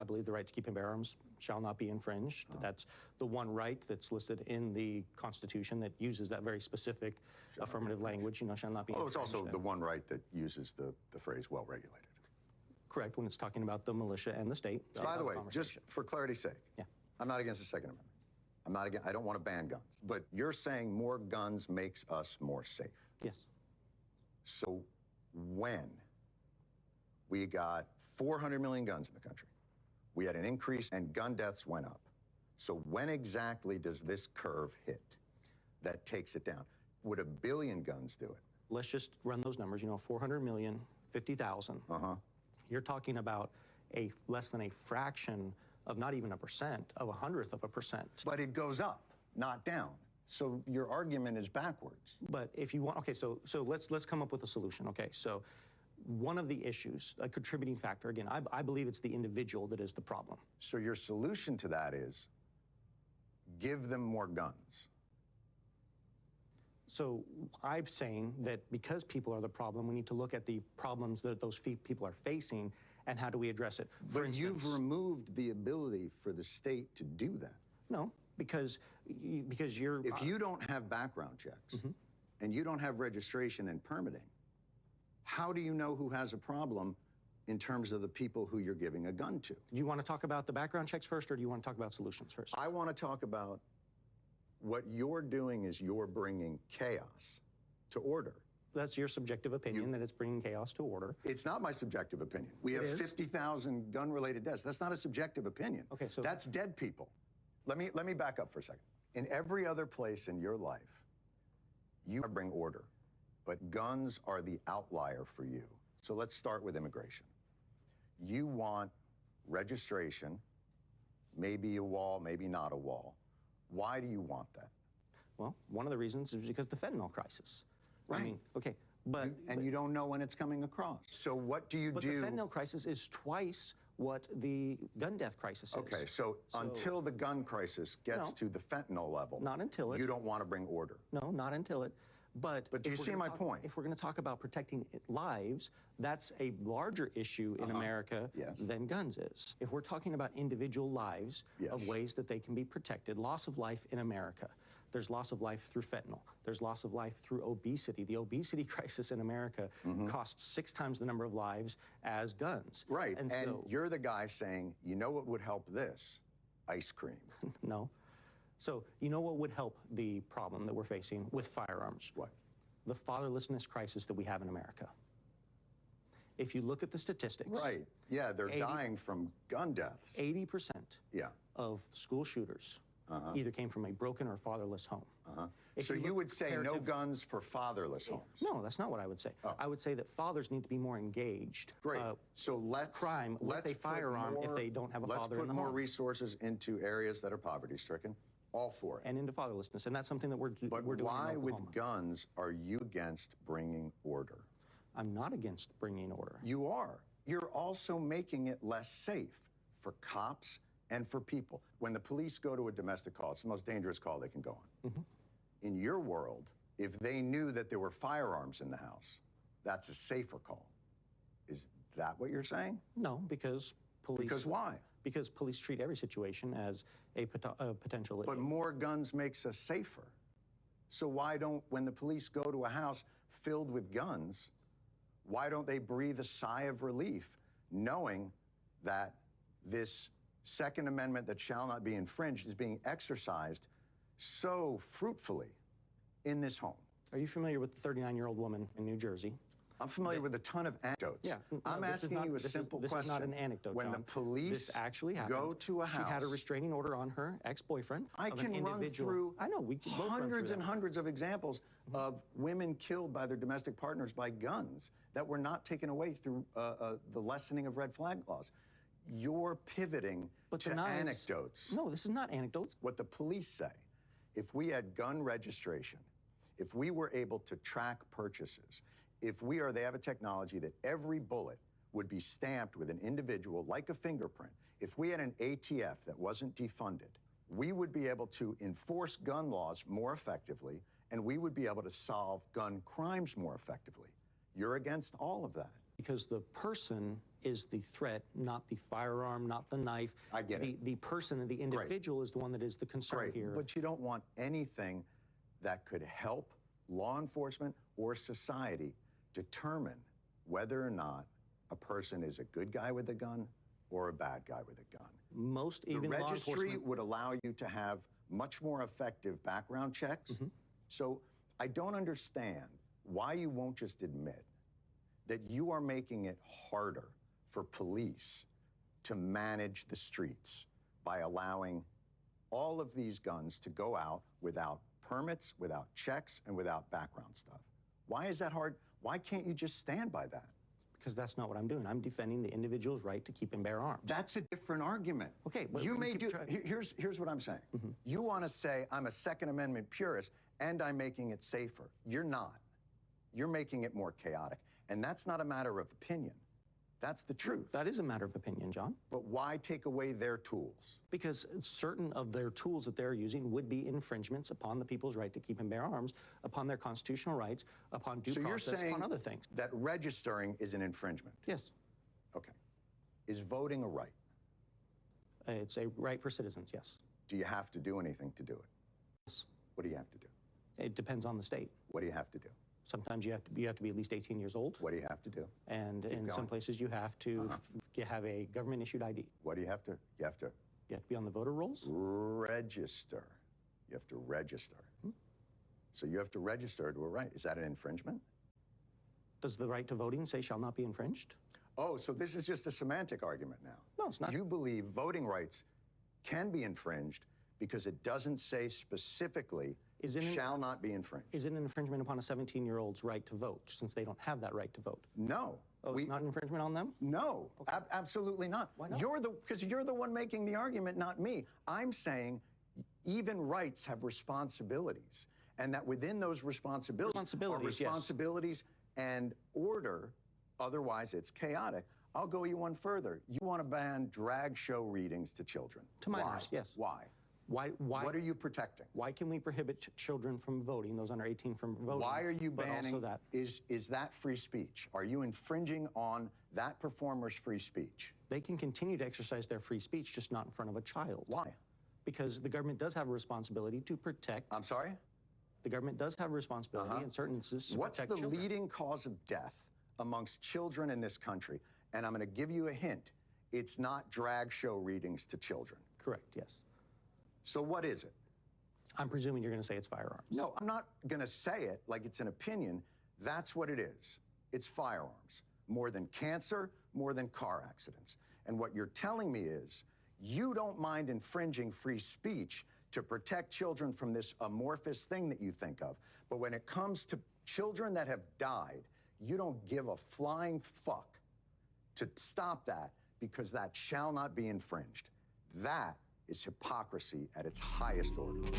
believe the right to keep and bear arms shall not be infringed. That's the one right that's listed in the Constitution that uses that very specific affirmative language, shall not be infringed. It's also the one right that uses the phrase well-regulated. Correct, when it's talking about the militia and the state. By the way, just for clarity's sake, I'm not against the Second Amendment. I don't want to ban guns. But you're saying more guns makes us more safe. Yes. So when we got 400 million guns in the country, we had an increase and gun deaths went up. So when exactly does this curve hit that takes it down? Would 1 billion guns do it? Let's just run those numbers. 400 million, 50,000. You're talking about less than a fraction of not even 1%, of 100th of a percent. But it goes up, not down. So your argument is backwards. But if you want, okay, so let's come up with a solution. Okay, so one of the issues, a contributing factor, again, I believe it's the individual that is the problem. So your solution to that is give them more guns. So I'm saying that because people are the problem, we need to look at the problems that those people are facing and how do we address it. But you've removed the ability for the state to do that. No, because you're... If you don't have background checks and you don't have registration and permitting, how do you know who has a problem in terms of the people who you're giving a gun to? Do you want to talk about the background checks first, or do you want to talk about solutions first? I want to talk about what you're doing is you're bringing chaos to order. That's your subjective opinion, that it's bringing chaos to order. It's not my subjective opinion. We have 50,000 gun-related deaths. That's not a subjective opinion. Okay, so... That's dead people. Let me back up for a second. In every other place in your life, you bring order, but guns are the outlier for you. So let's start with immigration. You want registration, maybe a wall, maybe not a wall. Why do you want that? Well, one of the reasons is because of the fentanyl crisis. Right. I mean, okay, but... you don't know when it's coming across. So what do you do? But the fentanyl crisis is twice what the gun death crisis is. Okay, so until the gun crisis gets to the fentanyl level... Not until it... You don't want to bring order. No, not until it... But do you see my point? If we're going to talk about protecting lives, that's a larger issue in America than guns is. If we're talking about individual lives of ways that they can be protected, loss of life in America, there's loss of life through fentanyl. There's loss of life through obesity. The obesity crisis in America costs 6 times the number of lives as guns. Right, and you're the guy saying, you know what would help this? Ice cream. No. So, you know what would help the problem that we're facing with firearms? What? The fatherlessness crisis that we have in America. If you look at the statistics... Right. Yeah, they're dying from gun deaths. 80% of school shooters either came from a broken or fatherless home. So you would say no guns for fatherless homes? No, that's not what I would say. I would say that fathers need to be more engaged. Great. So let's with a firearm if they don't have a father in the home. Let's put more resources into areas that are poverty-stricken. All for it. And into fatherlessness, and that's something that we're doing. But why, with guns, are you against bringing order? I'm not against bringing order. You are. You're also making it less safe for cops and for people. When the police go to a domestic call, it's the most dangerous call they can go on. In your world, if they knew that there were firearms in the house, that's a safer call. Is that what you're saying? No, because police... Because why? Because police treat every situation as a potential... But more guns makes us safer. So why don't, when the police go to a house filled with guns, why don't they breathe a sigh of relief knowing that this Second Amendment that shall not be infringed is being exercised so fruitfully in this home? Are you familiar with the 39-year-old woman in New Jersey? I'm familiar with a ton of anecdotes. Yeah. No, I'm asking you a simple question. This is not an anecdote, When John. the police this actually happened. Go to a house... She had a restraining order on her ex-boyfriend. I can run through hundreds and hundreds of examples of women killed by their domestic partners by guns that were not taken away through the lessening of red flag laws. You're pivoting to anecdotes. No, this is not anecdotes. What the police say, if we had gun registration, if we were able to track purchases, they have a technology that every bullet would be stamped with an individual like a fingerprint. If we had an ATF that wasn't defunded, we would be able to enforce gun laws more effectively, and we would be able to solve gun crimes more effectively. You're against all of that. Because the person is the threat, not the firearm, not the knife. I get it. The person, the individual is the one that is the concern here. But you don't want anything that could help law enforcement or society determine whether or not a person is a good guy with a gun or a bad guy with a gun. Even the law registry enforcement would allow you to have much more effective background checks. So I don't understand why you won't just admit that you are making it harder for police to manage the streets by allowing all of these guns to go out without permits, without checks, and without background stuff. Why is that hard? Why can't you just stand by that? Because that's not what I'm doing. I'm defending the individual's right to keep and bear arms. That's a different argument. Okay, but you may do. Here's what I'm saying. You want to say I'm a Second Amendment purist and I'm making it safer. You're not. You're making it more chaotic, and that's not a matter of opinion. That's the truth. That is a matter of opinion, John. But why take away their tools? Because certain of their tools that they're using would be infringements upon the people's right to keep and bear arms, upon their constitutional rights, upon due process, upon other things. That registering is an infringement? Yes. Okay. Is voting a right? It's a right for citizens, yes. Do you have to do anything to do it? Yes. What do you have to do? It depends on the state. What do you have to do? Sometimes you have to be at least 18 years old. What do you have to do? And in some places you have to have a government-issued ID. What do you have to? You have to be on the voter rolls? Register. You have to register. So you have to register to a right. Is that an infringement? Does the right to voting say shall not be infringed? Oh, so this is just a semantic argument now. No, it's not. You believe voting rights can be infringed because it doesn't say specifically shall not be infringed. Is it an infringement upon a 17-year-old's right to vote, since they don't have that right to vote? No. Oh, it's not an infringement on them? No, absolutely not. Why not? Because you're the one making the argument, not me. I'm saying even rights have responsibilities, and that within those responsibilities are responsibilities and order, otherwise it's chaotic. I'll go you one further. You want to ban drag show readings to children. To minors, yes. Why? Why? What are you protecting? Why can we prohibit children from voting, those under 18 from voting? Why are you banning that? Is that free speech? Are you infringing on that performer's free speech? They can continue to exercise their free speech, just not in front of a child. Why? Because the government does have a responsibility to protect. I'm sorry? The government does have a responsibility in certain instances to protect children. What's the leading cause of death amongst children in this country? And I'm going to give you a hint. It's not drag show readings to children. Correct, yes. So what is it? I'm presuming you're going to say it's firearms. No, I'm not going to say it like it's an opinion. That's what it is. It's firearms. More than cancer, more than car accidents. And what you're telling me is you don't mind infringing free speech to protect children from this amorphous thing that you think of. But when it comes to children that have died, you don't give a flying fuck to stop that because that shall not be infringed. That is hypocrisy at its highest order.